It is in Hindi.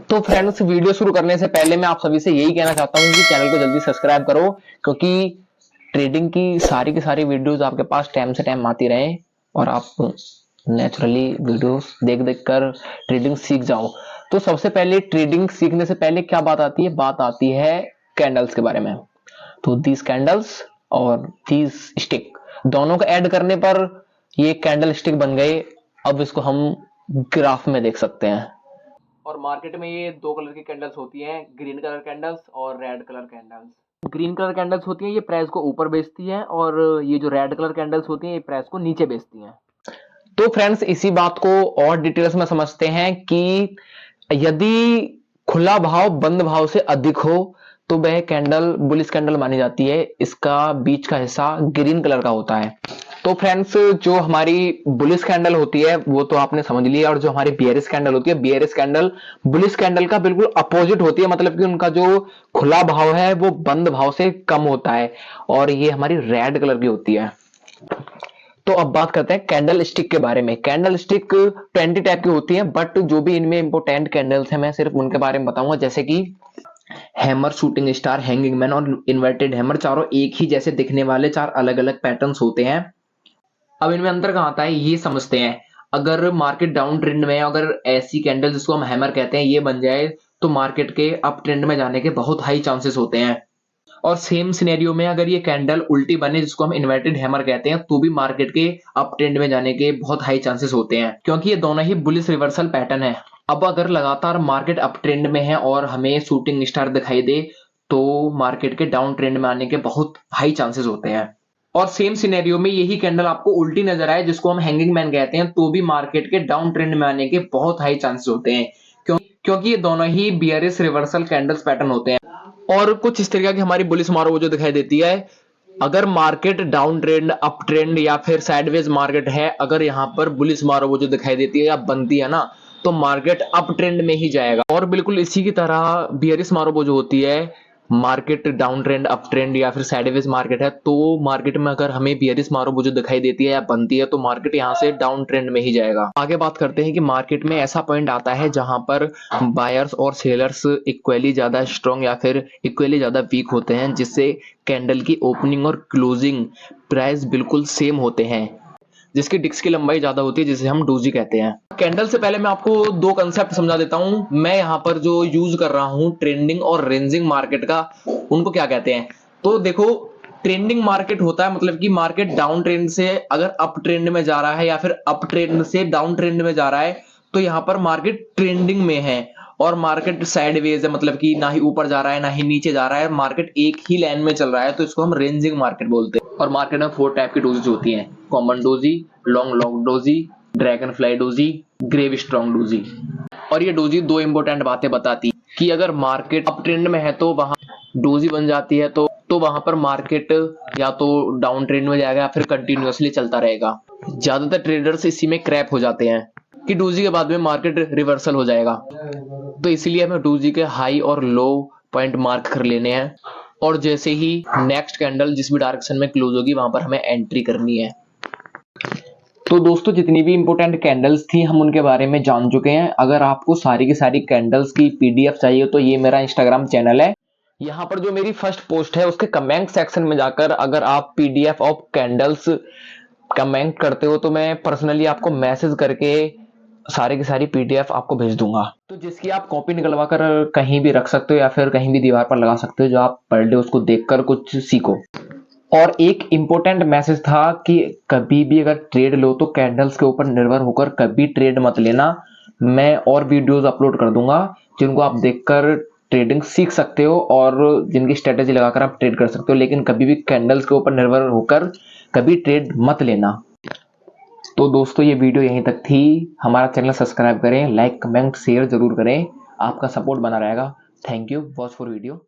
तो फ्रेंड्स, वीडियो शुरू करने से पहले मैं आप सभी से यही कहना चाहता हूँ कि चैनल को जल्दी सब्सक्राइब करो, क्योंकि ट्रेडिंग की सारी वीडियोस आपके पास टाइम से टाइम आती रहे और आप नेचुरली वीडियोस देख देख कर ट्रेडिंग सीख जाओ। तो सबसे पहले ट्रेडिंग सीखने से पहले क्या बात आती है? बात आती है कैंडल्स के बारे में। तो दीज कैंडल्स और दीज स्टिक दोनों को ऐड करने पर ये कैंडल स्टिक बन गए। अब इसको हम ग्राफ में देख सकते हैं। और मार्केट में ये दो कलर की कैंडल्स होती हैं, ग्रीन कलर कैंडल्स और red colour candles. Green colour candles होती हैं, ये प्राइस को ऊपर बेचती हैं, और ये जो रेड कलर कैंडल्स होती हैं, ये प्राइस को नीचे बेचती हैं। तो फ्रेंड्स, इसी बात को और डिटेल्स में समझते हैं कि यदि खुला भाव बंद भाव से अधिक हो तो वह कैंडल बुलिश कैंडल मानी जाती है। इसका बीच का हिस्सा ग्रीन कलर का होता है। तो फ्रेंड्स, जो हमारी बुलिश कैंडल होती है वो तो आपने समझ लिया, और जो हमारी बियरिश कैंडल होती है, बियरिश कैंडल बुलिश कैंडल का बिल्कुल अपोजिट होती है। मतलब कि उनका जो खुला भाव है वो बंद भाव से कम होता है, और ये हमारी रेड कलर की होती है। तो अब बात करते हैं कैंडल स्टिक के बारे में। कैंडल स्टिक 20 टाइप की होती है, बट जो भी इनमें इंपोर्टेंट कैंडल्स हैं मैं सिर्फ उनके बारे में बताऊंगा, जैसे कि hammer, shooting star, hanging man और इन्वर्टेड हैमर। चारों एक ही जैसे दिखने वाले चार अलग अलग पैटर्न्स होते हैं। अब इनमें अंतर कहाँ आता है ये समझते हैं। अगर मार्केट डाउन ट्रेंड में, अगर ऐसी कैंडल जिसको हम हैमर कहते हैं ये बन जाए, तो मार्केट के अप ट्रेंड में जाने के बहुत हाई चांसेस होते हैं। और सेम सिनेरियो में अगर ये कैंडल उल्टी बने, जिसको हम इन्वर्टेड हैमर कहते हैं, तो भी मार्केट के अप ट्रेंड में जाने के बहुत हाई चांसेस होते हैं, क्योंकि ये दोनों ही बुलिश रिवर्सल पैटर्न है। अब अगर लगातार मार्केट अप ट्रेंड में है और हमें शूटिंग स्टार दिखाई दे, तो मार्केट के डाउन ट्रेंड में आने के बहुत हाई चांसेस होते हैं। और सेम सिनेरियो में यही कैंडल आपको उल्टी नजर आए, जिसको हम हैंगिंग मैन कहते हैं, तो भी मार्केट के डाउन ट्रेंड में आने के बहुत हाई चांसेस होते हैं, क्योंकि ये दोनों ही बियरिश रिवर्सल कैंडल्स पैटर्न होते हैं। और कुछ इस तरीके की हमारी बुलिश मारो जो दिखाई देती है। अगर market down trend, up trend या फिर साइडवेज मार्केट है, अगर यहां पर बुलिश मारो जो दिखाई देती है या बनती है ना, तो मार्केट अप ट्रेंड में ही जाएगा। और बिल्कुल इसी की तरह बियरिश मारो जो होती है, market down trend, up trend या फिर साइडवेज मार्केट है, तो मार्केट में अगर हमें बियरिश मारो जो दिखाई देती है या बनती है, तो मार्केट यहां से डाउन ट्रेंड में ही जाएगा। आगे बात करते हैं कि मार्केट में ऐसा पॉइंट आता है जहां पर बायर्स और सेलर्स इक्वली ज्यादा स्ट्रॉन्ग या फिर इक्वली ज्यादा वीक होते हैं, जिससे कैंडल की ओपनिंग और क्लोजिंग प्राइस बिल्कुल सेम होते हैं, जिसकी डिक्स की लंबाई ज्यादा होती है, जिसे हम डोजी कहते हैं। कैंडल से पहले मैं आपको दो कंसेप्ट समझा देता हूं। मैं यहां पर जो यूज कर रहा हूं ट्रेंडिंग और रेंजिंग मार्केट का, उनको क्या कहते हैं। तो देखो, ट्रेंडिंग मार्केट होता है मतलब कि मार्केट डाउन ट्रेंड से अगर अप ट्रेंड में जा रहा है या फिर अप ट्रेंड से डाउन ट्रेंड में जा रहा है, तो यहां पर मार्केट ट्रेंडिंग में है। और मार्केट साइडवेज है, मतलब कि ना ही ऊपर जा रहा है ना ही नीचे जा रहा है, मार्केट एक ही लाइन में चल रहा है, तो इसको हम रेंजिंग मार्केट बोलते हैं। और मार्केट में 4 टाइप की डोजीज होती हैं: common doji, long doji, dragon fly doji, grave strong doji. और ये डोजी दो इंपॉर्टेंट बातें बताती कि अगर मार्केट अप ट्रेंड में है तो वहां डोजी बन जाती है, तो वहां पर मार्केट या तो डाउन ट्रेंड में जाएगा या फिर कंटिन्यूअसली चलता रहेगा। ज्यादातर ट्रेडर्स इसी में क्रैप हो जाते हैं कि डोजी के बाद में मार्केट रिवर्सल हो जाएगा। तो इसीलिए हमें डोजी के हाई और लो पॉइंट मार्क कर लेने हैं, और जैसे ही नेक्स्ट कैंडल जिस भी डायरेक्शन में क्लोज होगी वहां पर हमें एंट्री करनी है। तो दोस्तों, जितनी भी इंपॉर्टेंट कैंडल्स थी हम उनके बारे में जान चुके हैं। अगर आपको सारी की सारी कैंडल्स की पीडीएफ चाहिए तो ये मेरा इंस्टाग्राम चैनल है। यहाँ पर जो मेरी फर्स्ट पोस्ट है उसके कमेंट सेक्शन में जाकर अगर आप पीडीएफ ऑफ कैंडल्स कमेंट करते हो, तो मैं पर्सनली आपको मैसेज करके सारी की सारी पीडीएफ आपको भेज दूंगा, तो जिसकी आप कॉपी निकलवा कर कहीं भी रख सकते हो या फिर कहीं भी दीवार पर लगा सकते हो, जो आप पर डे उसको देखकर कुछ सीखो। और एक इंपॉर्टेंट मैसेज था कि कभी भी अगर ट्रेड लो तो कैंडल्स के ऊपर निर्भर होकर कभी ट्रेड मत लेना। मैं और वीडियोस अपलोड कर दूंगा जिनको आप देखकर ट्रेडिंग सीख सकते हो और जिनकी स्ट्रेटेजी लगाकर आप ट्रेड कर सकते हो, लेकिन कभी भी कैंडल्स के ऊपर निर्भर होकर कभी ट्रेड मत लेना। तो दोस्तों, ये वीडियो यहीं तक थी। हमारा चैनल सब्सक्राइब करें, लाइक कमेंट शेयर जरूर करें, आपका सपोर्ट बना रहेगा। Thank you, watch for video.